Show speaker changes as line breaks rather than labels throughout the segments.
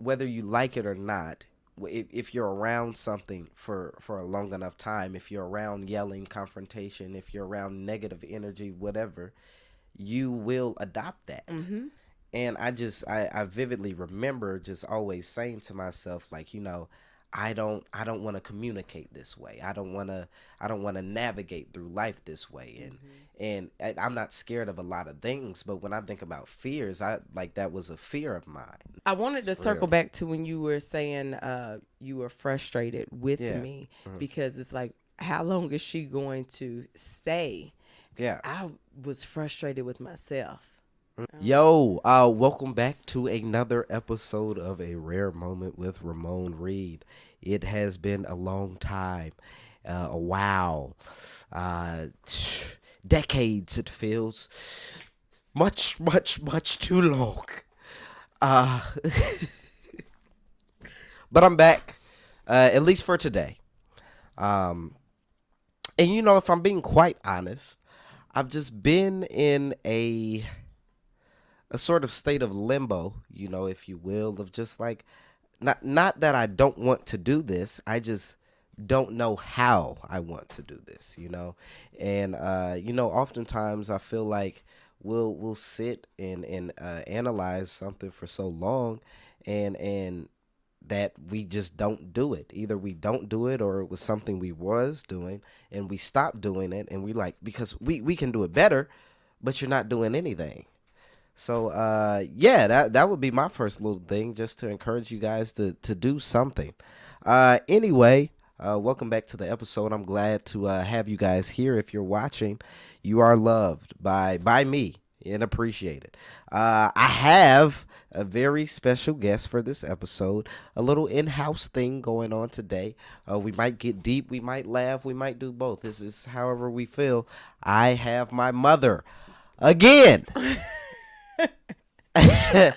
whether you like it or not, if you're around something for a long enough time, if you're around yelling, confrontation, if you're around negative energy, whatever, you will adopt that.
Mm-hmm.
And I vividly remember just always saying to myself, like, I don't want to communicate this way. I don't want to navigate through life this way. I'm not scared of a lot of things, but when I think about fears, I like that was a fear of mine.
I wanted to
It's
circle
real.
back to when you were saying you were frustrated with
Yeah.
me because it's like, how long is she going to stay?
Yeah.
I was frustrated with myself.
Yo, welcome back to another episode of A Rare Moment with Ramon Reed. It has been a long time, a while, decades it feels, much, much, much too long. Uh, but I'm back, at least for today. And if I'm being quite honest, I've just been in a sort of state of limbo, if you will, of just like, not that I don't want to do this, I just don't know how I want to do this, and oftentimes I feel like we'll sit and analyze something for so long, and that we just don't do it. Either we don't do it, or it was something we was doing and we stopped doing it, and we like, because we can do it better, but you're not doing anything. So, that would be my first little thing, just to encourage you guys to do something. Anyway, welcome back to the episode. I'm glad to have you guys here. If you're watching, you are loved by me and appreciated. I have a very special guest for this episode, a little in-house thing going on today. We might get deep, we might laugh, we might do both. This is however we feel. I have my mother again. I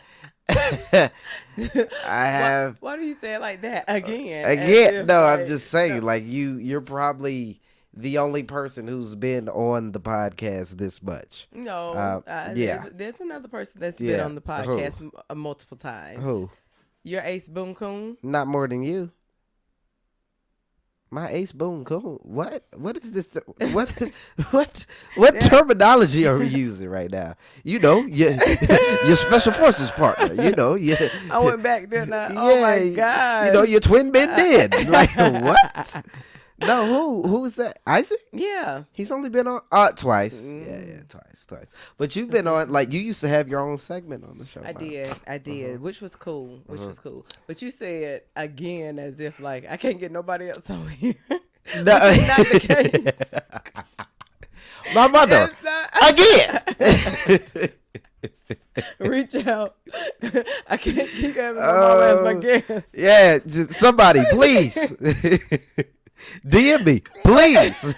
have.
Why do you say it like that again?
Again, no, I'm just saying, like, you're probably the only person who's been on the podcast this much.
No,
yeah.
There's another person that's been on the podcast multiple times.
Who?
Your Ace Boom Coon.
Not more than you. My Ace Boom Coon. What is this? What terminology are we using right now? Your special forces partner.
I went back there now. Oh my God.
Your twin been dead. Like, what? No, who is that? Isaac?
Yeah.
He's only been on twice. Yeah, twice. But you've been on, like, you used to have your own segment on the show.
I did, which was cool. But you said again as if like I can't get nobody else on here.
No.
Not the case.
My mother again.
Reach out. I can't keep having my mama as my guest.
Yeah, somebody, please. DM me, please.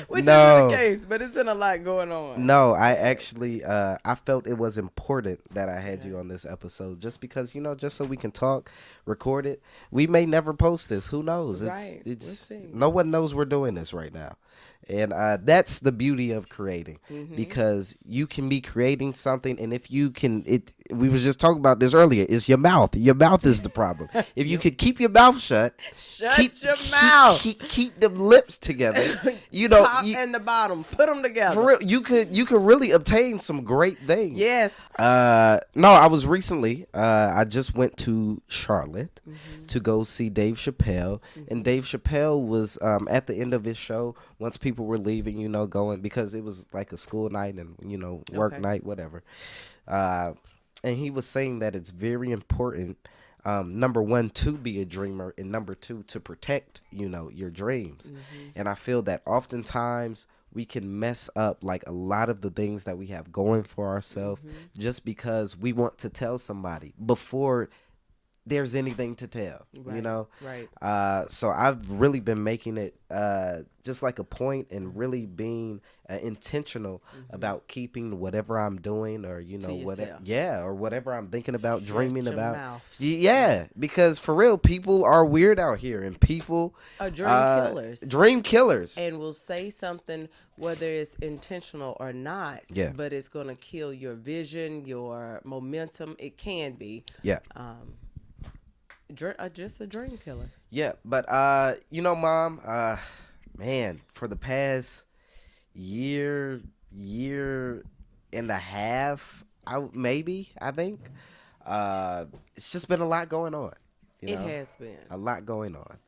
Which isn't the case, but it's been a lot going on.
No, I actually, I felt it was important that I had you on this episode, just because, just so we can talk, record it. We may never post this. Who knows?
Right.
It's
We'll see.
No one knows we're doing this right now. And that's the beauty of creating, because you can be creating something, and if you can, we was just talking about this earlier, it's your mouth. Your mouth is the problem. If you could keep your mouth shut,
keep your mouth.
Keep them lips together.
Top and the bottom, put them together.
For real, you could really obtain some great things.
Yes.
No, I was recently, I just went to Charlotte to go see Dave Chappelle, and Dave Chappelle was at the end of his show, once people were leaving, going, because it was like a school night and, work night, whatever. And he was saying that it's very important, number one, to be a dreamer, and number two, to protect, your dreams. And I feel that oftentimes we can mess up like a lot of the things that we have going for ourselves just because we want to tell somebody before there's anything to tell,
Right,
you know?
right.
So I've really been making it just like a point and really being intentional about keeping whatever I'm doing or, you know, whatever.
yourself.
Yeah, or whatever I'm thinking about, dreaming
your
about.
mouth.
Yeah, because for real, people are weird out here and people
Are dream killers.
Dream killers.
And will say something, whether it's intentional or not,
Yeah.
but it's going to kill your vision, your momentum. It can be.
Yeah.
Just a dream killer.
Yeah, but you know, Mom, man, for the past year and a half, I think, it's just been a lot going on. You know?
It has been
a lot going on,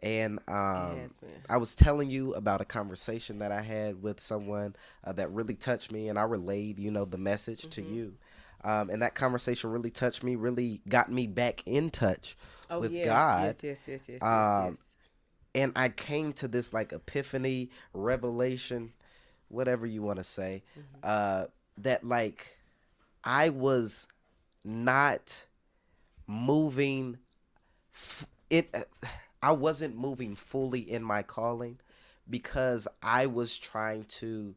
and
it has been.
I was telling you about a conversation that I had with someone that really touched me, and I relayed, you know, the message to you. And that conversation really touched me, really got me back in touch with God.
Yes.
And I came to this like epiphany, revelation, whatever you want to say, that like I was not moving. I wasn't moving fully in my calling because I was trying to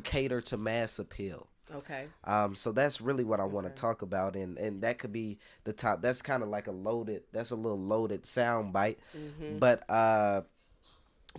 cater to mass appeal.
Okay.
So that's really what I want to talk about, and that could be the top. That's kind of like a little loaded sound bite, but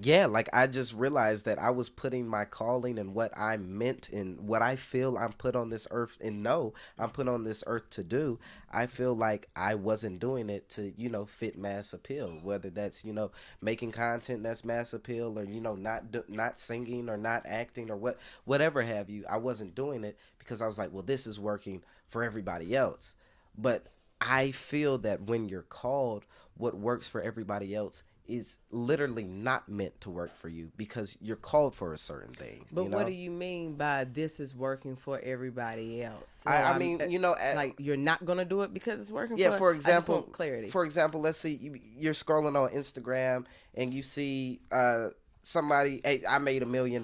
yeah, like I just realized that I was putting my calling and what I meant and what I feel I'm put on this earth and know I'm put on this earth to do. I feel like I wasn't doing it to, you know, fit mass appeal, whether that's, you know, making content that's mass appeal or, you know, not singing or not acting or whatever have you. I wasn't doing it because I was like, well, this is working for everybody else. But I feel that when you're called, what works for everybody else is literally not meant to work for you because you're called for a certain thing.
But
you know?
What do you mean by this is working for everybody else? So
I mean, you know,
like you're not gonna do it because it's working.
Yeah, for
I just
example,
want clarity.
For example, let's see, you're scrolling on Instagram and you see somebody, hey, I made $1 million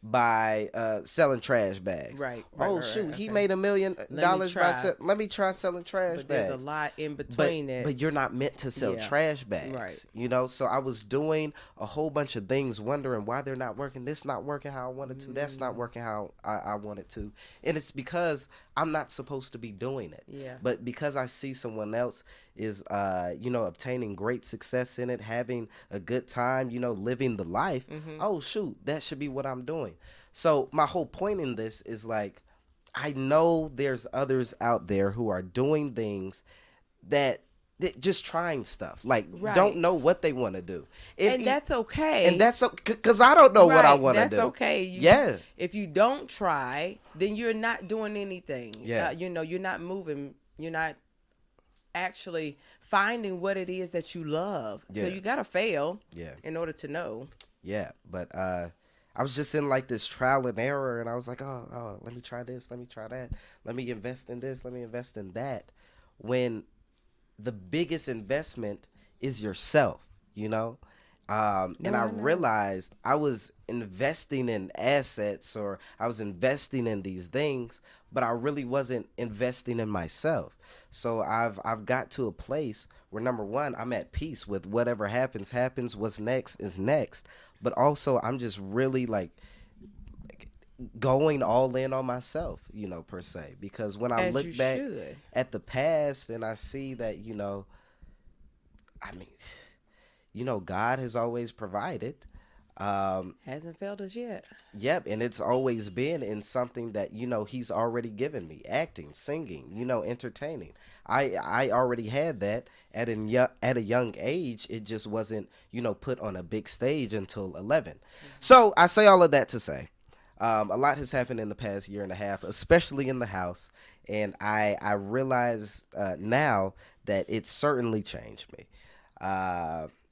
by selling trash bags.
Right.
Shoot,
right,
he
okay.
made $1 million by let me try selling trash
But
bags.
there's a lot in between it.
But you're not meant to sell trash bags,
Right.
you know. So I was doing a whole bunch of things, wondering why they're not working. This not working how I wanted to. That's not working how I wanted to, and it's because I'm not supposed to be doing it.
Yeah.
But because I see someone else is, you know, obtaining great success in it, having a good time, you know, living the life. Oh shoot, that should be what I'm doing. So my whole point in this is like, I know there's others out there who are doing things that just trying stuff, like don't know what they want to do,
and that's okay.
And that's because I don't know what I want to do.
That's okay. If you don't try, then you're not doing anything.
Yeah.
You know, you're not moving. You're not actually finding what it is that you love.
Yeah.
So you gotta fail.
Yeah.
In order to know.
Yeah, but I was just in like this trial and error, and I was like, oh, let me try this, let me try that, let me invest in this, let me invest in that. When the biggest investment is yourself, you know? And I realized I was investing in assets or I was investing in these things, but I really wasn't investing in myself. So I've got to a place where, number one, I'm at peace with whatever happens, what's next is next. But also I'm just really like going all in on myself, you know, per se. Because when I look back at the past and I see that, you know, I mean, you know, God has always provided.
Hasn't failed us yet.
Yep, and it's always been in something that, you know, he's already given me. Acting, singing, you know, entertaining. I already had that at a young age. It just wasn't, you know, put on a big stage until 11. Mm-hmm. So I say all of that to say, a lot has happened in the past year and a half, especially in the house. And I realize now that it certainly changed me.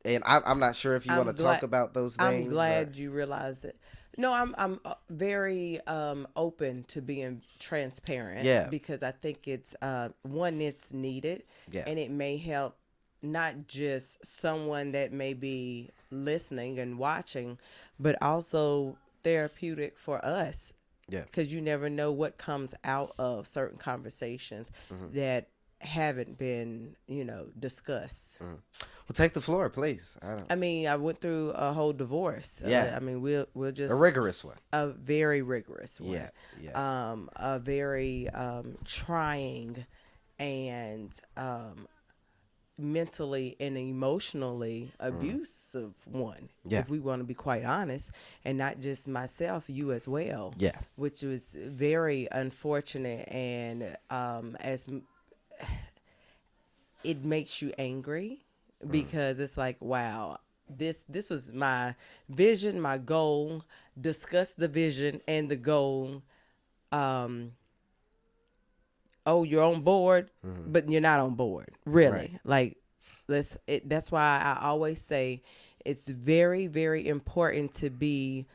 And I'm not sure if you want to talk about those things.
I'm glad you realized it. No, I'm very open to being transparent.
Yeah.
Because I think it's one, it's needed.
Yeah.
And it may help not just someone that may be listening and watching, but also therapeutic for us.
Yeah.
Because you never know what comes out of certain conversations that haven't been, discussed.
Well, take the floor, please.
I mean, I went through a whole divorce.
Yeah.
I mean, we'll just
A rigorous one.
a very rigorous one.
Yeah.
A very trying and mentally and emotionally abusive one.
Yeah.
If we want to be quite honest, and not just myself, you as well.
Yeah.
Which was very unfortunate, and as it makes you angry. Because it's like, wow, this was my vision, my goal. Discuss the vision and the goal. You're on board, but you're not on board, really.
Right.
Like, that's why I always say it's very, very important to be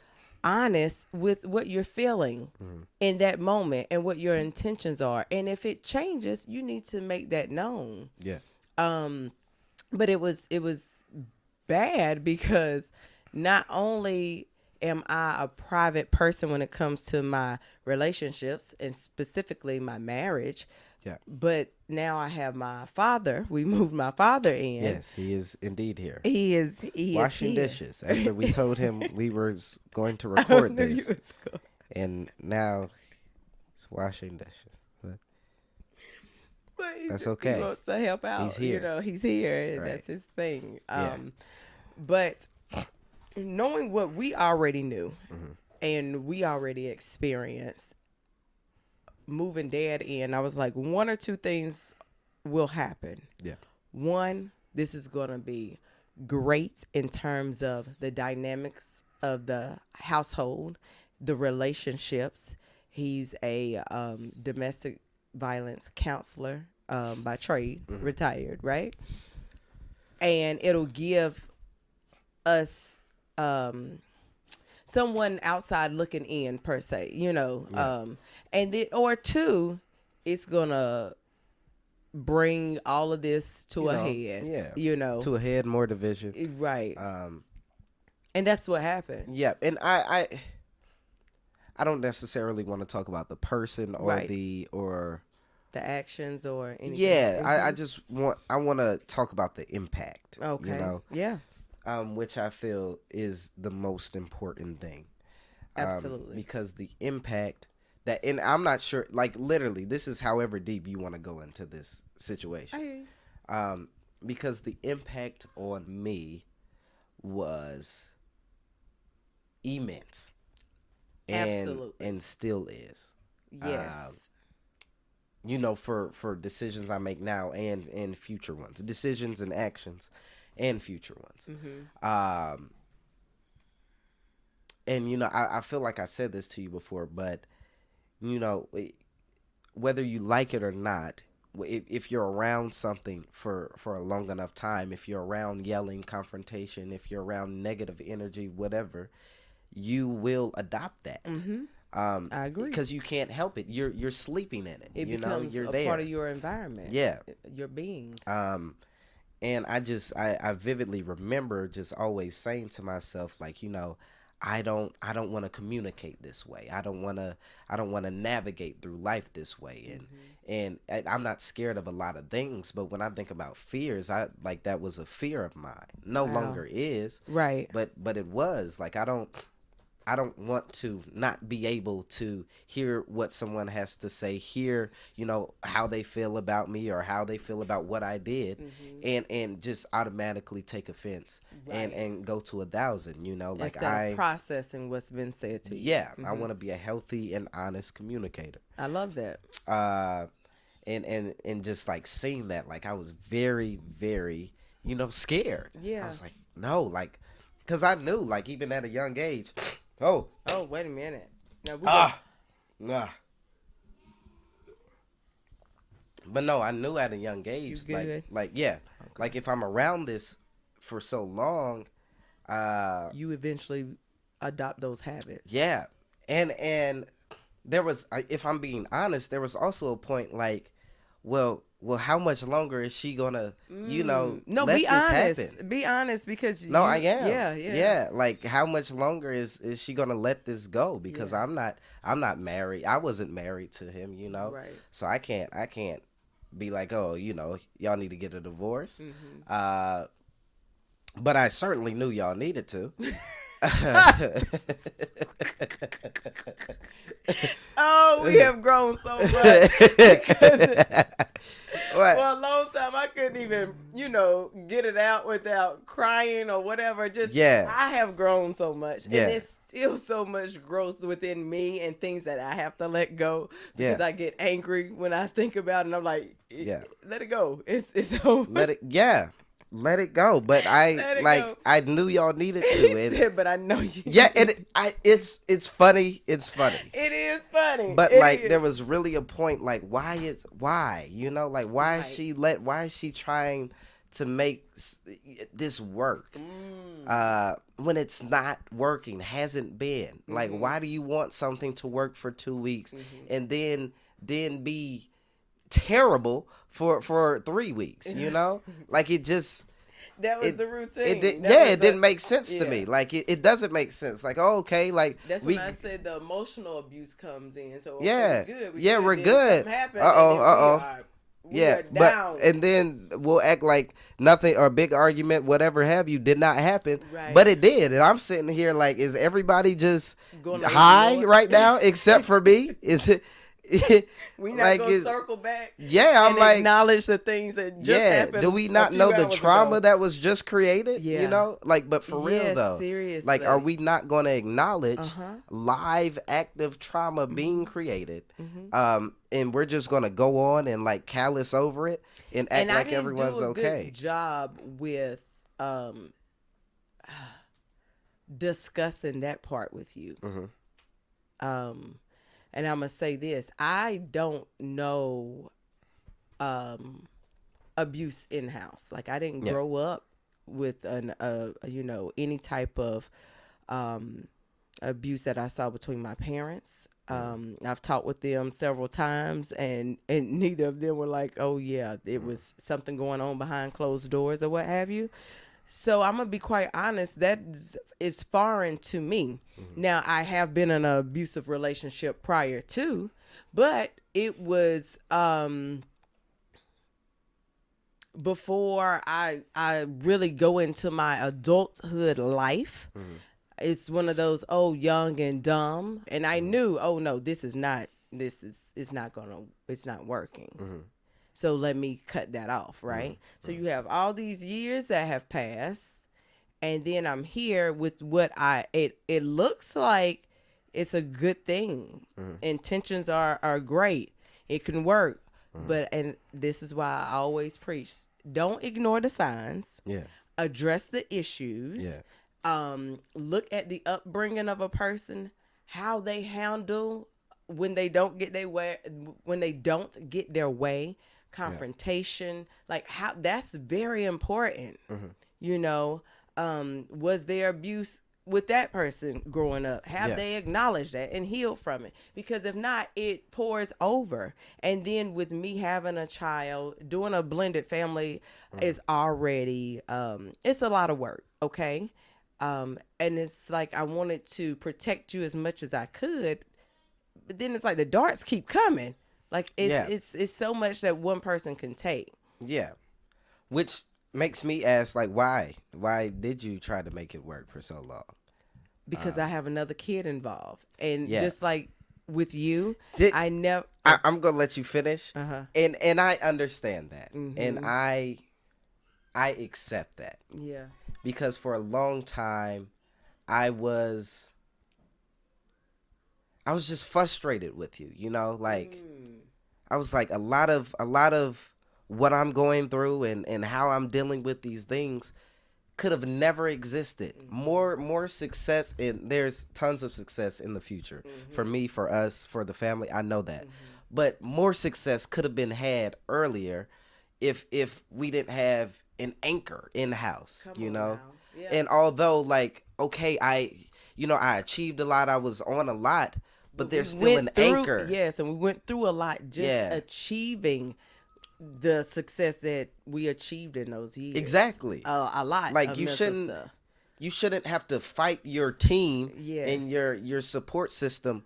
honest with what you're feeling in that moment and what your intentions are. And if it changes, you need to make that known.
Yeah.
But it was bad because not only am I a private person when it comes to my relationships and specifically my marriage, but now I have my father. We moved my father in.
Yes, he is indeed here.
He is
washing
here.
dishes after we told him we were going to record this, and now he's washing dishes.
But
that's okay.
He wants to help out.
He's here.
He's here. And
right.
That's his thing.
Yeah.
But knowing what we already knew and we already experienced, moving Dad in, I was like, one or two things will happen.
Yeah.
One, this is going to be great in terms of the dynamics of the household, the relationships. He's a domestic violence counselor by trade, retired, right? And it'll give us someone outside looking in, per se, and then, or two, it's gonna bring all of this to a head.
Yeah. To a head, more division.
Right. And that's what happened.
Yeah. And I don't necessarily want to talk about the person or the
actions or anything.
Yeah, I just want to talk about the impact.
Okay. Yeah.
Which I feel is the most important thing.
Absolutely.
Because the impact that, and I'm not sure, like literally, this is however deep you want to go into this situation. Because the impact on me was immense. And still is.
Yes.
For decisions I make now and future ones, decisions and actions and future ones. And I feel like I said this to you before, but whether you like it or not, if you're around something for a long enough time, if you're around yelling, confrontation, if you're around negative energy, whatever, you will adopt that.
I agree,
because you can't help it. You're sleeping in it.
It becomes
you're
a
there.
part of your environment.
Yeah,
your being.
And I vividly remember just always saying to myself, like, I don't want to communicate this way. I don't want to navigate through life this way. And I'm not scared of a lot of things, but when I think about fears, that was a fear of mine. No longer is.
Right.
But it was like, I don't want to not be able to hear what someone has to say, hear, how they feel about me or how they feel about what I did, and just automatically take offense and go to 1,000, like
instead of processing what's been said to you.
Yeah, I want to be a healthy and honest communicator.
I love that.
And just like seeing that, like I was very, very, scared.
Yeah.
I was like, no, like, because I knew, like, even at a young age. Oh,
wait a minute. Now
nah. But no, I knew at a young age, like if I'm around this for so long,
you eventually adopt those habits.
Yeah, and there was, if I'm being honest, there was also a point like, well, how much longer is she gonna, let this happen?
Be honest, because
I am.
Yeah.
Like, how much longer is she gonna let this go? Because I'm not married. I wasn't married to him,
Right.
So I can't be like, oh, y'all need to get a divorce. But I certainly knew y'all needed to.
Oh, we have grown so much. For a long time, I couldn't even, get it out without crying or whatever. Just, I have grown so much. And it's still so much growth within me and things that I have to let go because I get angry when I think about it. And I'm like, let it go. It's over.
Let it go. But I knew y'all needed to.
But I know you.
Yeah, it's funny. It's funny.
It is funny.
But there was really a point why is she trying to make this work when it's not working, hasn't been. Why do you want something to work for 2 weeks and then be terrible for 3 weeks, it just
that was the routine.
It didn't make sense to me. It doesn't make sense. Okay,
that's when I said the emotional abuse comes in. So
we're good.
We're good.
But and then we'll act like nothing or a big argument, whatever have you, did not happen.
Right.
But it did, and I'm sitting here is everybody just high right now except for me? Is it?
We not gonna circle back.
Yeah, I'm
acknowledge the things that just happened.
Do we not know the trauma that was just created?
Yeah.
But for real though,
seriously,
are we not going to acknowledge live, active trauma being created? And we're just going to go on and callous over it and act like everyone's okay.
Good job with discussing that part with you. And I'm going to say this. I don't know abuse in-house. I didn't grow up with any type of abuse that I saw between my parents. I've talked with them several times, and neither of them were like, oh, yeah, it was something going on behind closed doors or what have you. So I'm going to be quite honest, that is foreign to me. Now, I have been in an abusive relationship prior to, but it was before I really go into my adulthood life. It's one of those, young and dumb. And I knew, no, it's not working. So let me cut that off, right? So you have all these years that have passed, and then I'm here with what it looks like it's a good thing. Intentions are great. It can work. And this is why I always preach, don't ignore the signs. Address the issues. Look at the upbringing of a person, how they handle when they don't get their way. Confrontation, how that's very important. Was there abuse with that person growing up? Have they acknowledged that and healed from it? Because if not, it pours over. And then with me having a child, doing a blended family is already it's a lot of work. Okay. And it's I wanted to protect you as much as I could, but then it's the darts keep coming. It's so much that one person can take. Yeah.
Which makes me ask, why? Why did you try to make it work for so long?
Because I have another kid involved. And just with you, I'm going
to let you finish. And I understand that. And I accept that.
Yeah.
Because for a long time, I was just frustrated with you, I was a lot of what I'm going through and how I'm dealing with these things could have never existed. More success, and there's tons of success in the future for me, for us, for the family. I know that. But more success could have been had earlier if we didn't have an anchor in house, Yeah. And although I achieved a lot, I was on a lot, but there's still an anchor.
Yes, and we went through a lot achieving the success that we achieved in those years.
Exactly.
A lot.
You shouldn't have to fight your team and your support system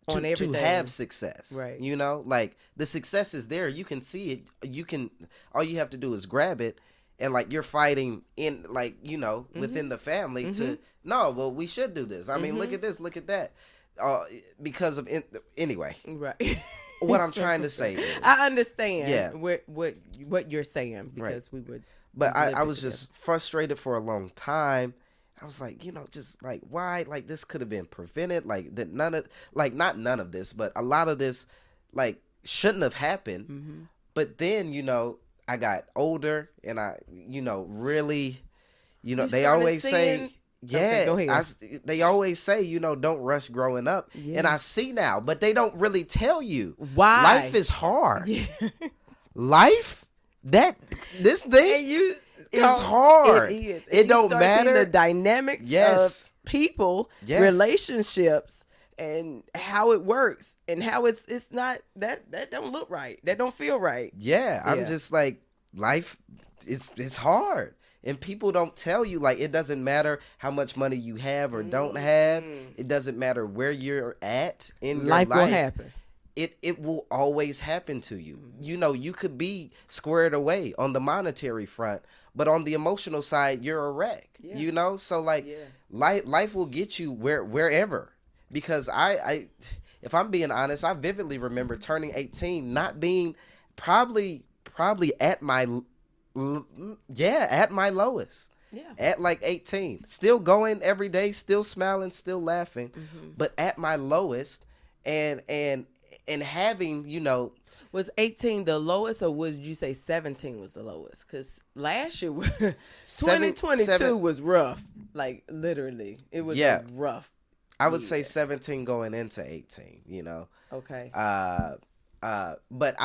on everything.
To have success.
Right.
You know, like the success is there. You can see it. All you have to do is grab it. And like you're fighting in like, you know, within the family to, no, well, we should do this. I mean, look at this, look at that. Because of, anyway.
Right.
What I'm trying to say is.
I understand
Yeah.
what you're saying because we would.
But I was just frustrated for a long time. I was like, you know, just like, why? Like, this could have been prevented. Like, that not none of this, but a lot of this, like, shouldn't have happened. But then, you know, I got older and I, you know, really, you know, they always say, yeah,
okay, go ahead.
they always say, you know, don't rush growing up. Yeah. And I see now, but they don't really tell you.
Why?
Life is hard. Yeah. Life, this thing is hard.
It is.
It don't matter.
The dynamics of people, relationships, and how it works, and how it's not that don't look right. That don't feel right.
Yeah, I'm just like, life it's hard. And people don't tell you, like, it doesn't matter how much money you have or don't have. It doesn't matter where you're at in your life.
Life will happen.
It will always happen to you. You know, you could be squared away on the monetary front, but on the emotional side, you're a wreck. Yeah. You know, so like life will get you wherever. Because I, if I'm being honest, I vividly remember turning 18, not being probably at my lowest. Yeah. At like 18, still going every day, still smiling, still laughing, but at my lowest, and having, you know.
Was 18 the lowest, or would you say 17 was the lowest? Because last year, 2022 was rough. Like, literally, it was rough.
I would say 17 going into 18, you know.
Okay.
But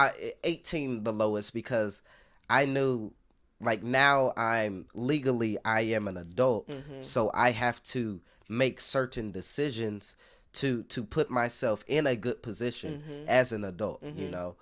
18 the lowest because I knew, like, now I am an adult, so I have to make certain decisions to put myself in a good position as an adult, you know.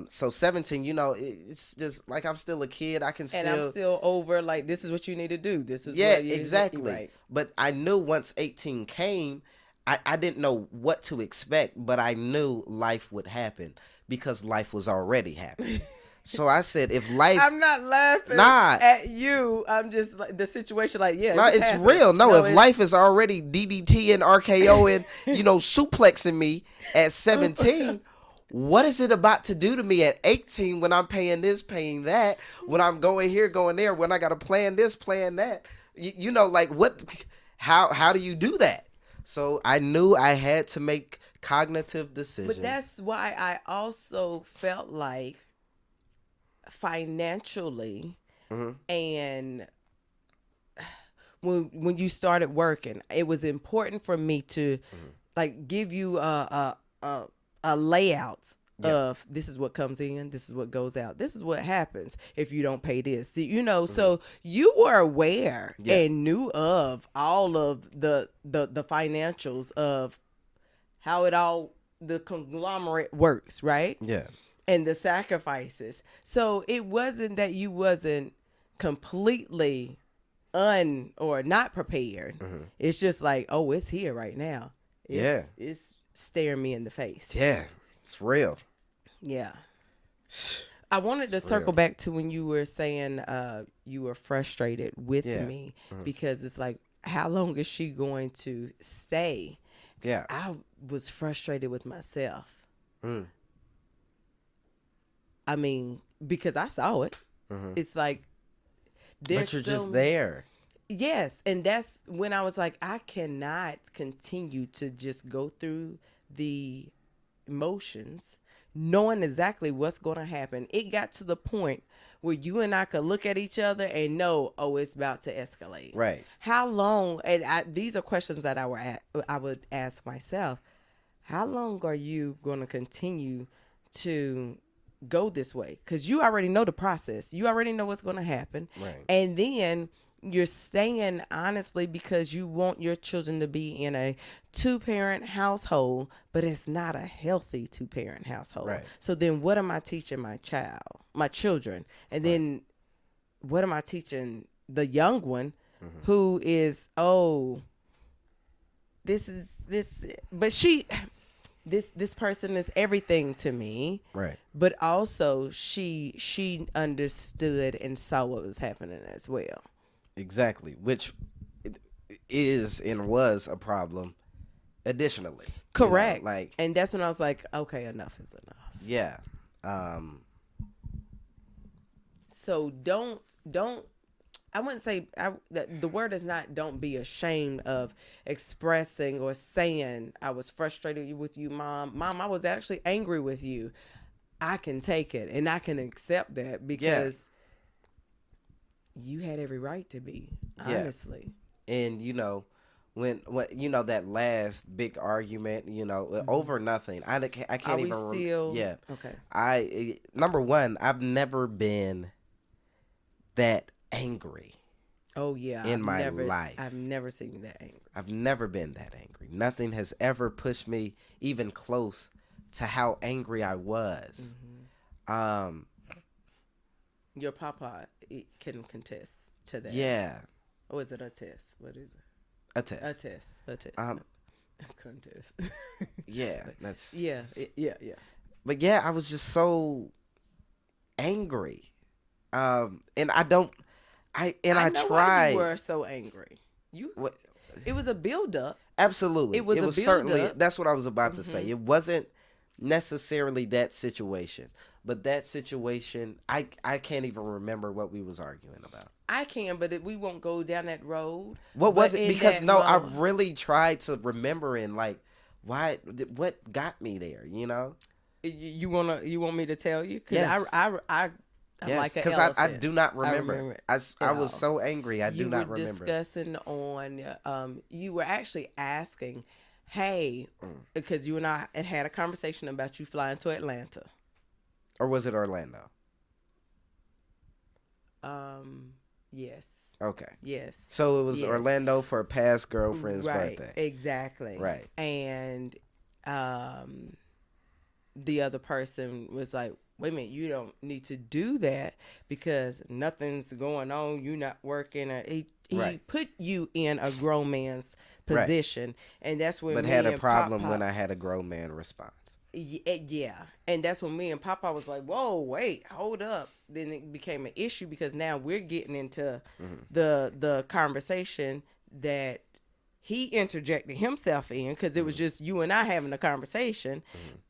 So 17, you know, it's just like I'm still a kid. I'm
still over, like, this is what you need to do. This is
what you exactly. Need to do. Right. But I knew once 18 came, I didn't know what to expect, but I knew life would happen because life was already happening. So I said, if life...
I'm not laughing at you. I'm just like, the situation, like,
it's
happened.
Real. No, if life is already DDT and RKO and, you know, suplexing me at 17, what is it about to do to me at 18 when I'm paying this, paying that, when I'm going here, going there, when I got to plan this, plan that? You know, like, what? How do you do that? So I knew I had to make cognitive decisions.
But that's why I also felt like financially, and when you started working, it was important for me to like give you a layout of this is what comes in, this is what goes out, this is what happens if you don't pay this, you know. So you were aware and knew of all of the financials of how it all, the conglomerate works, right?
Yeah.
And the sacrifices. So it wasn't that you wasn't completely or not prepared. It's just like, oh, it's here right now. It's staring me in the face.
Yeah, it's real.
Yeah. I wanted to circle back to when you were saying you were frustrated with me because it's like, how long is she going to stay?
Yeah.
I was frustrated with myself. I mean, because I saw it. It's like,
but you're just there.
Yes. And that's when I was like, I cannot continue to just go through the emotions knowing exactly what's going to happen. It got to the point where you and I could look at each other and know, oh, it's about to escalate.
Right.
How long, and these are questions that I would ask myself, how long are you going to continue to go this way? Because you already know the process. You already know what's going to happen.
Right.
And then you're staying honestly because you want your children to be in a 2-parent household, but it's not a healthy 2-parent household.
Right.
So then what am I teaching my children? And then what am I teaching the young one who is, this, but this person is everything to me.
Right.
But also she understood and saw what was happening as well.
Exactly. Which is and was a problem additionally.
Correct.
You know, like,
and that's when I was like, okay, enough is enough.
yeah.
So don't I wouldn't say the word is not don't be ashamed of expressing or saying I was frustrated with you, mom. Mom, I was actually angry with you. I can take it and I can accept that because you had every right to be, honestly.
And you know, when you know that last big argument, you know, over nothing. I can't
Are we
even.
still?
Yeah.
Okay.
Number one, I've never been that angry.
Oh yeah.
In my life,
I've never seen you that angry.
I've never been that angry. Nothing has ever pushed me even close to how angry I was.
Your papa can contest to that.
Yeah.
Or is it a test? What is it?
A test.
A test. Contest.
Yeah, that's
yeah.
But yeah, I was just so angry, and I know
tried. Why you were so angry.
What?
It was a build up.
Absolutely,
it was
certainly. That's what I was about to say. It wasn't necessarily that situation, but that situation, I can't even remember what we was arguing about.
I can, but we won't go down that road.
What was it? Because I really tried to remember and like, what got me there? You know.
You want me to tell you? Because
yes.
I
yes,
like
because I do not remember. I was so angry. I do not remember.
You were discussing on. You were actually asking, hey, because you and I had a conversation about you flying to Atlanta.
Or was it Orlando?
Yes.
Okay.
Yes.
So it was Orlando for a past girlfriend's birthday.
Exactly.
Right.
And the other person was like, wait a minute, you don't need to do that because nothing's going on. You're not working. He put you in a grown man's position. Right. And that's when
But had a problem when I had a grown man response.
Yeah. And that's when me and Papa was like, whoa, wait, hold up. Then it became an issue because now we're getting into the conversation that he interjected himself in because it was just you and I having a conversation.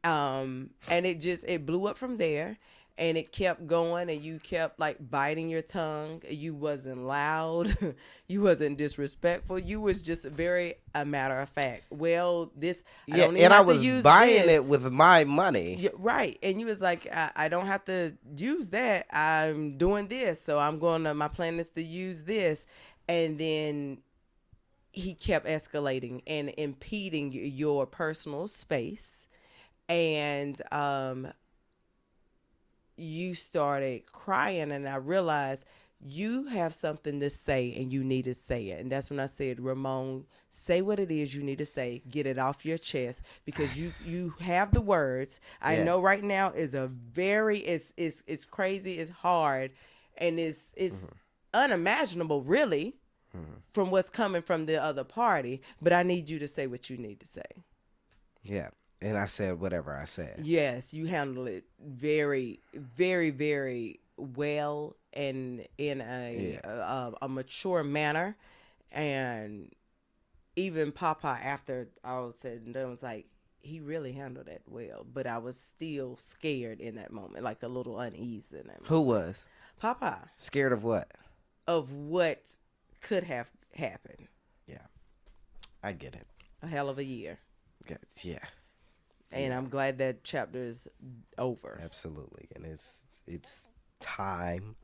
And it blew up from there. And it kept going, and you kept like biting your tongue. You wasn't loud, you wasn't disrespectful. You was just very a matter of fact. Well, this I don't even have to use
buying
this.
It with my money,
right? And you was like, I don't have to use that. I'm doing this, so I'm going to. My plan is to use this, and then he kept escalating and impeding your personal space, and you started crying, and I realized you have something to say and you need to say it. And that's when I said, Ramon, say what it is you need to say. Get it off your chest because you have the words. I know right now is it's crazy, it's hard, and it's unimaginable really from what's coming from the other party. But I need you to say what you need to say. Yeah.
And I said whatever I said.
Yes, you handled it very, very, very well and in a mature manner. And even Papa, after all said and done, was like, he really handled that well. But I was still scared in that moment, like a little uneasy in that moment.
Who was?
Papa.
Scared of what?
Of what could have happened.
Yeah, I get it.
A hell of a year.
Yeah.
And I'm glad that chapter is over.
Absolutely. And it's time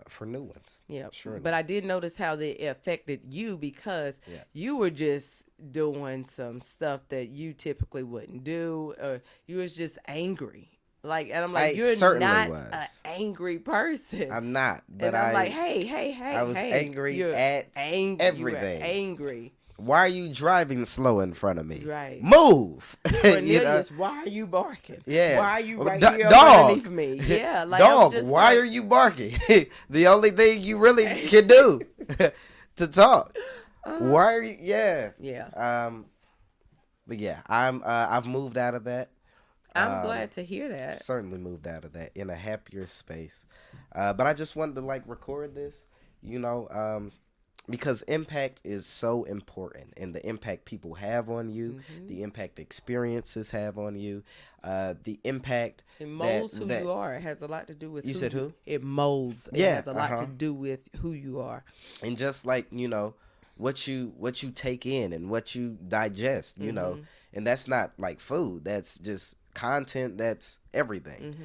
for new ones.
Yeah.
Sure.
But I did notice how it affected you because you were just doing some stuff that you typically wouldn't do. Or you was just angry. And I'm like, you're not an angry person.
I'm not. But
I'm like, hey.
I was angry at everything.
You were angry.
Why are you driving slow in front of me?
Right.
Move.
Cornelius, why are you barking?
Yeah.
Why are you right here
dog.
underneath me? Yeah.
Dog, why are you barking? The only thing you really can do to talk. Why are you? Yeah.
Yeah.
But yeah, I've moved out of that.
I'm glad to hear that.
Certainly moved out of that in a happier space. But I just wanted to like record this, you know, because impact is so important, and the impact people have on you, the impact experiences have on you, the impact
it molds who you are. It has a lot to do with
you said who?
It molds. It has a lot to do with who you are.
And just like, you know, what you take in and what you digest, you know, and that's not like food. That's just content. That's everything.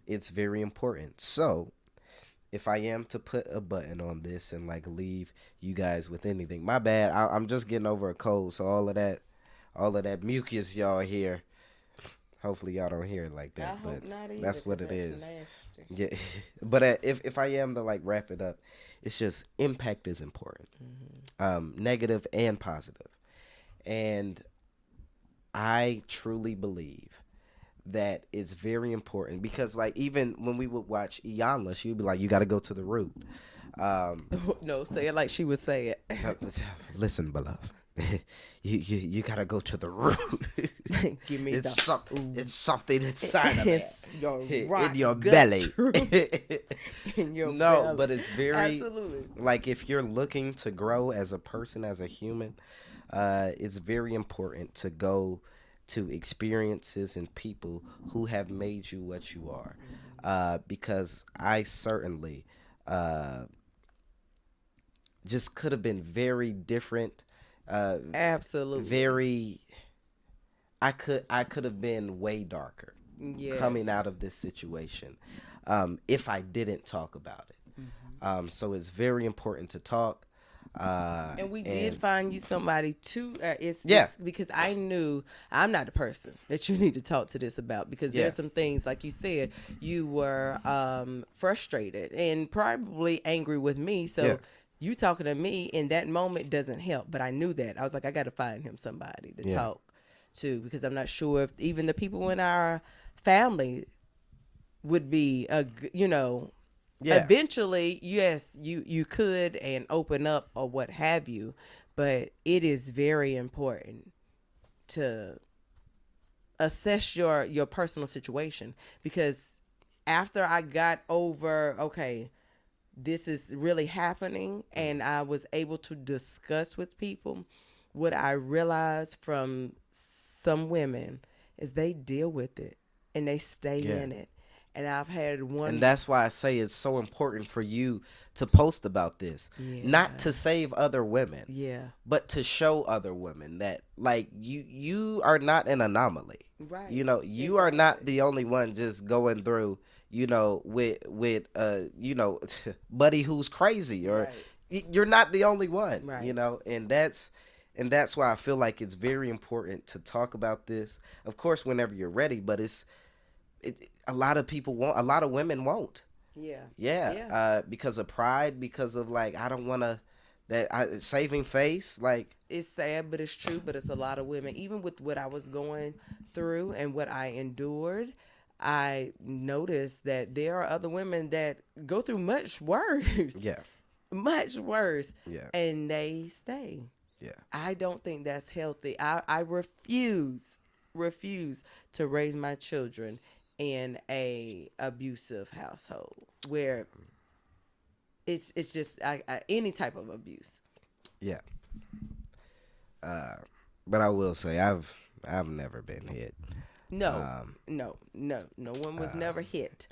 It's very important. So if I am to put a button on this and like leave you guys with anything, my bad. I'm just getting over a cold, so all of that mucus y'all hear, hopefully y'all don't hear it like that. But that's what it is. Nasty. Yeah. But if I am to like wrap it up, it's just impact is important, negative and positive, and I truly believe that it's very important because like even when we would watch Iyanla, she would be like, you got to go to the root.
No, say it like she would say it.
Listen, beloved, you got to go to the root.
Give me
it's something inside of
it.
In your belly.
In your
no,
belly.
But it's very
absolutely
like if you're looking to grow as a person, as a human, it's very important to go to experiences and people who have made you what you are, because I certainly just could have been very different.
Absolutely.
I could have been way darker coming out of this situation if I didn't talk about it. So it's very important to talk.
And we did find you somebody too. It's because I knew I'm not the person that you need to talk to this about, because there's some things, like you said, you were frustrated and probably angry with me. So you talking to me in that moment doesn't help. But I knew that. I was like, I got to find him somebody to talk to, because I'm not sure if even the people in our family would be, eventually, yes, you could and open up or what have you, but it is very important to assess your personal situation, because after I got over, okay, this is really happening, and I was able to discuss with people, what I realized from some women is they deal with it and they stay in it. And I've had one.
And that's why I say it's so important for you to post about this. Not to save other women. But to show other women that, like, you are not an anomaly.
Right.
You know, you are not the only one just going through, you know, with buddy who's crazy, or you're not the only one. Right. You know, and that's why I feel like it's very important to talk about this. Of course, whenever you're ready, but a lot of people won't. A lot of women won't. Because of pride, because of like, I don't want to saving face. Like,
it's sad, but it's true. But it's a lot of women. Even with what I was going through and what I endured, I noticed that there are other women that go through much worse. Much worse. And they stay. I don't think that's healthy. I refuse to raise my children in a abusive household where it's just any type of abuse.
But I will say I've never been hit.
No one was never hit.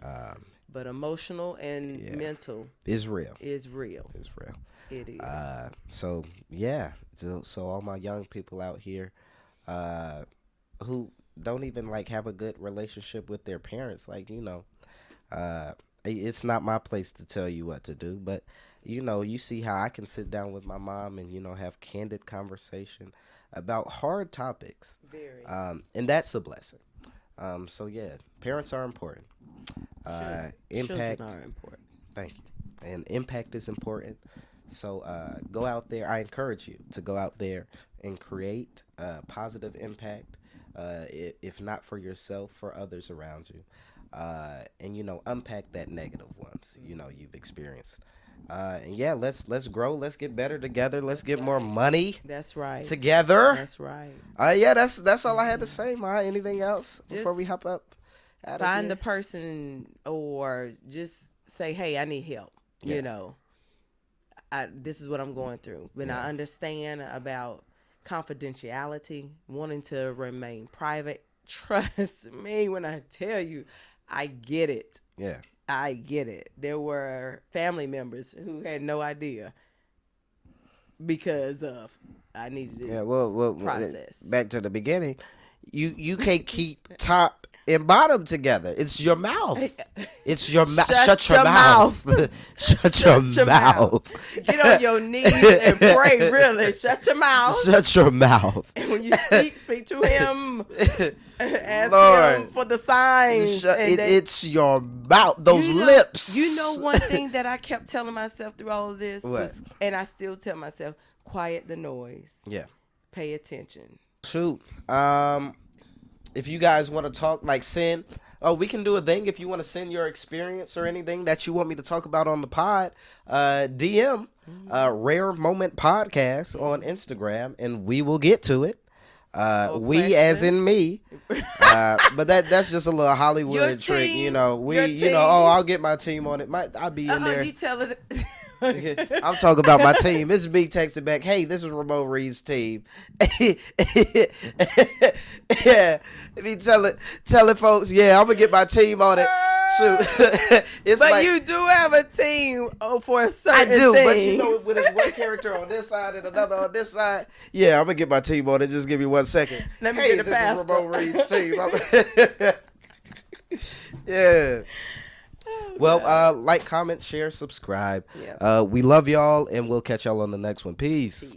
But emotional and mental
is real.
It is. It is.
So all my young people out here, who don't even like have a good relationship with their parents, like, you know, it's not my place to tell you what to do, but you know, you see how I can sit down with my mom and, you know, have candid conversation about hard topics.
Very.
And that's a blessing. Parents are important. Impact
Children are important.
Thank you. And impact is important. So go out there. I encourage you to go out there and create positive impact. If not for yourself, for others around you, and, you know, unpack that negative ones, you know, you've experienced. And yeah, let's grow. Let's get better together. Let's get more money
That's right.
together.
That's right.
Yeah, that's all I had to say, Ma. Anything else before we hop up?
Find the person or just say, hey, I need help.
Yeah.
You know, this is what I'm going through. When I understand about confidentiality, wanting to remain private, trust me when I tell you, I get it.
Yeah.
I get it. There were family members who had no idea because of I needed it.
Yeah, well,
process.
Back to the beginning, you can't keep top and bottom together. It's your mouth. It's your mouth. Shut your mouth. Shut your mouth.
Get on your knees and pray. Really, shut your mouth.
Shut your mouth.
And when you speak to him. Ask
Lord,
him for the signs.
It's your mouth. Those lips.
You know one thing that I kept telling myself through all of this
was,
and I still tell myself, quiet the noise.
Yeah.
Pay attention.
Shoot. If you guys want to talk, like send, we can do a thing. If you want to send your experience or anything that you want me to talk about on the pod, DM Rare Moment Podcast on Instagram, and we will get to it. We as in me, but that's just a little Hollywood trick, you know. I'll get my team on it. I'll be in there.
You tell it.
I'm talking about my team. This is me texting back. Hey, this is Ramon Reed's team. Yeah, me telling folks. Yeah, I'm gonna get my team on it. Shoot,
but you do have a team for a certain.
I do,
thing.
but you know, when it's one character on this side and another on this side, yeah, I'm gonna get my team on it. Just give me 1 second.
Let me get the
this is Ramon Reed's team. Yeah. Well, like, comment, share, subscribe.
Yep.
We love y'all, and we'll catch y'all on the next one. Peace.